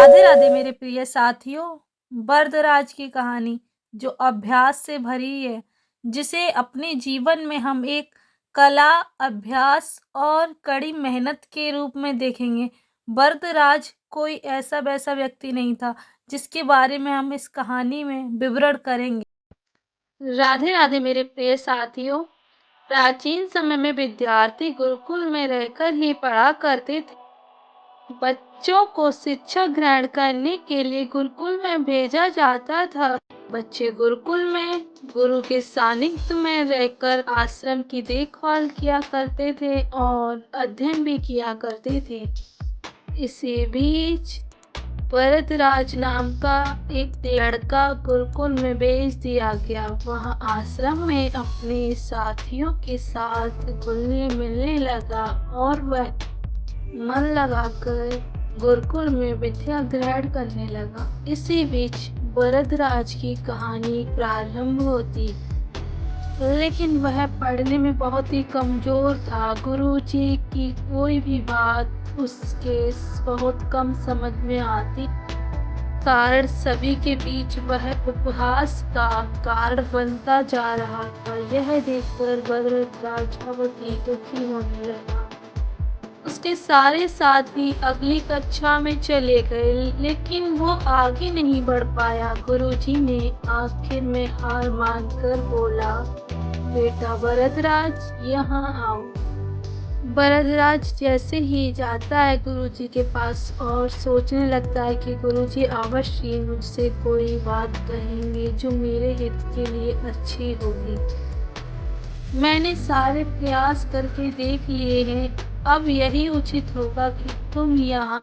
राधे राधे मेरे प्रिय साथियों। बरदराज की कहानी जो अभ्यास से भरी है, जिसे अपने जीवन में हम एक कला, अभ्यास और कड़ी मेहनत के रूप में देखेंगे। बरदराज कोई ऐसा वैसा व्यक्ति नहीं था जिसके बारे में हम इस कहानी में विवरण करेंगे। राधे राधे मेरे प्रिय साथियों। प्राचीन समय में विद्यार्थी गुरुकुल में रहकर ही पढ़ा करते थे। बच्चों को शिक्षा ग्रहण करने के लिए गुरुकुल में भेजा जाता था। बच्चे गुरुकुल में गुरु के सानिध्य में रहकर आश्रम की देखभाल किया करते थे और अध्ययन भी किया करते थे। इसी बीच वरदराज नाम का एक लड़का गुरुकुल में भेज दिया गया। वह आश्रम में अपने साथियों के साथ घुलने मिलने लगा और वह मन लगाकर गुरुकुल में विद्या ग्रहण करने लगा। इसी बीच वरदराज की कहानी प्रारंभ होती, लेकिन वह पढ़ने में बहुत ही कमजोर था। गुरुजी की कोई भी बात उसके बहुत कम समझ में आती, कारण सभी के बीच वह उपहास का कारण बनता जा रहा था। यह देखकर वरदराज बहुत ही दुखी होने लगा। उसके सारे साथी अगली कक्षा में चले गए, लेकिन वो आगे नहीं बढ़ पाया। गुरुजी ने आखिर में हार मानकर बोला, बेटा वरदराज, यहाँ आओ। वरदराज जैसे ही जाता है गुरुजी के पास और सोचने लगता है कि गुरुजी अवश्य मुझसे कोई बात कहेंगे जो मेरे हित के लिए अच्छी होगी। मैंने सारे प्रयास करके देख लिए हैं, अब यही उचित होगा कि तुम यहाँ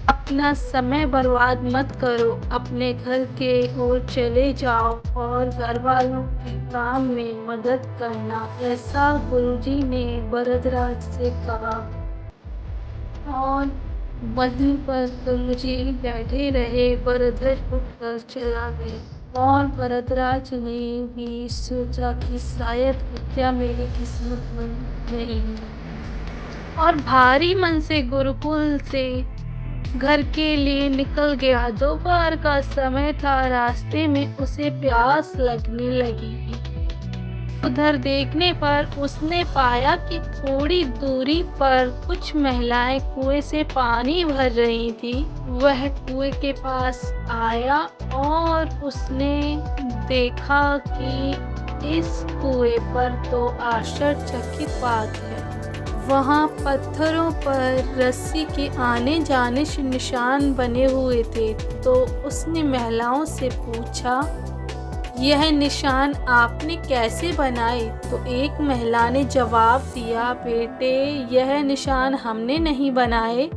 अपना समय बर्बाद मत करो, अपने घर के ओर चले जाओ और घर वालों के काम में मदद करना। ऐसा गुरुजी ने वरदराज से कहा और वहीं पर गुरुजी बैठे रहे। वरदराज उठकर चला गया और वरदराज ने भी सोचा कि शायद विद्या मेरी किस्मत में नहीं है, और भारी मन से गुरुकुल से घर के लिए निकल गया। दोपहर का समय था। रास्ते में उसे प्यास लगने लगी। उधर देखने पर उसने पाया कि थोड़ी दूरी पर कुछ महिलाएं कुएं से पानी भर रही थी। वह कुएं के पास आया और उसने देखा कि इस कुएं पर तो आश्चर्यचकित बात है। वहाँ पत्थरों पर रस्सी के आने जाने से निशान बने हुए थे। तो उसने महिलाओं से पूछा, यह निशान आपने कैसे बनाए? तो एक महिला ने जवाब दिया, बेटे, यह निशान हमने नहीं बनाए,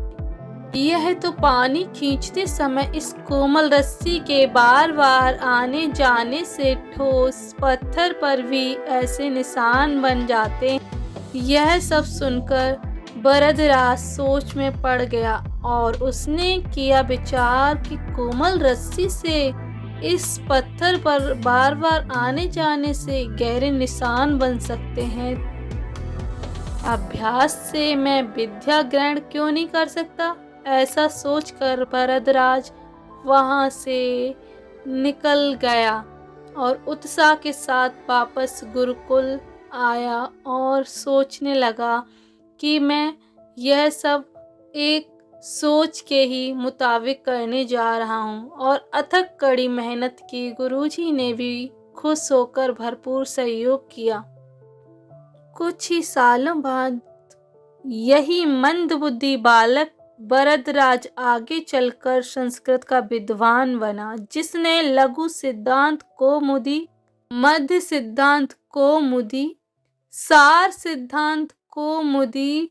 यह तो पानी खींचते समय इस कोमल रस्सी के बार बार आने जाने से ठोस पत्थर पर भी ऐसे निशान बन जाते हैं। यह सब सुनकर वरदराज सोच में पड़ गया और उसने किया विचार कि कोमल रस्सी से इस पत्थर पर बार बार आने जाने से गहरे निशान बन सकते हैं। अभ्यास से मैं विद्या ग्रहण क्यों नहीं कर सकता? ऐसा सोचकर वरदराज वहां से निकल गया और उत्साह के साथ वापस गुरुकुल आया और सोचने लगा कि मैं यह सब एक सोच के ही मुताबिक करने जा रहा हूँ। और अथक कड़ी मेहनत की। गुरुजी ने भी खुश होकर भरपूर सहयोग किया। कुछ ही सालों बाद यही मंदबुद्धि बालक वरदराज आगे चलकर संस्कृत का विद्वान बना, जिसने लघु सिद्धांत कौमुदी, मध्य सिद्धांत कौमुदी, सार सिद्धांत कौमुदी,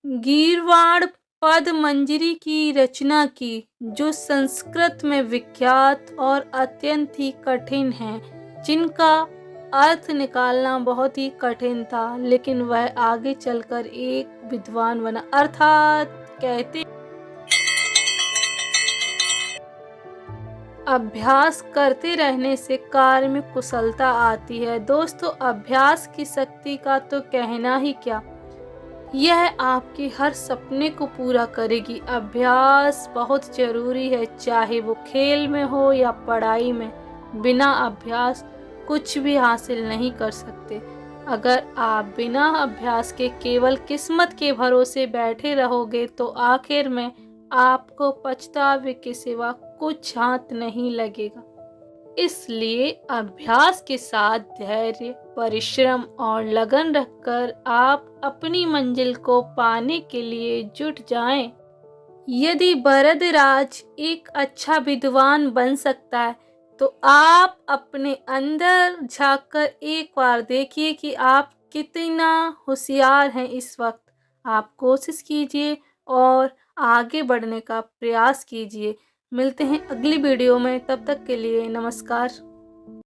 गीर्वाण पद मंजरी की रचना की, जो संस्कृत में विख्यात और अत्यंत ही कठिन है, जिनका अर्थ निकालना बहुत ही कठिन था। लेकिन वह आगे चलकर एक विद्वान बना। अर्थात कहते अभ्यास करते रहने से कार्य में कुशलता आती है। दोस्तों, अभ्यास की शक्ति का तो कहना ही क्या। यह आपके हर सपने को पूरा करेगी। अभ्यास बहुत ज़रूरी है, चाहे वो खेल में हो या पढ़ाई में। बिना अभ्यास कुछ भी हासिल नहीं कर सकते। अगर आप बिना अभ्यास के केवल किस्मत के भरोसे बैठे रहोगे तो आखिर में आपको पछतावे के सिवा कुछ हाथ नहीं लगेगा। इसलिए अभ्यास के साथ धैर्य, परिश्रम और लगन रखकर आप अपनी मंजिल को पाने के लिए जुट जाएं। यदि वरदराज एक अच्छा विद्वान बन सकता है, तो आप अपने अंदर झांककर एक बार देखिए कि आप कितना होशियार हैं इस वक्त। आप कोशिश कीजिए और आगे बढ़ने का प्रयास कीजिए। मिलते हैं अगली वीडियो में, तब तक के लिए नमस्कार।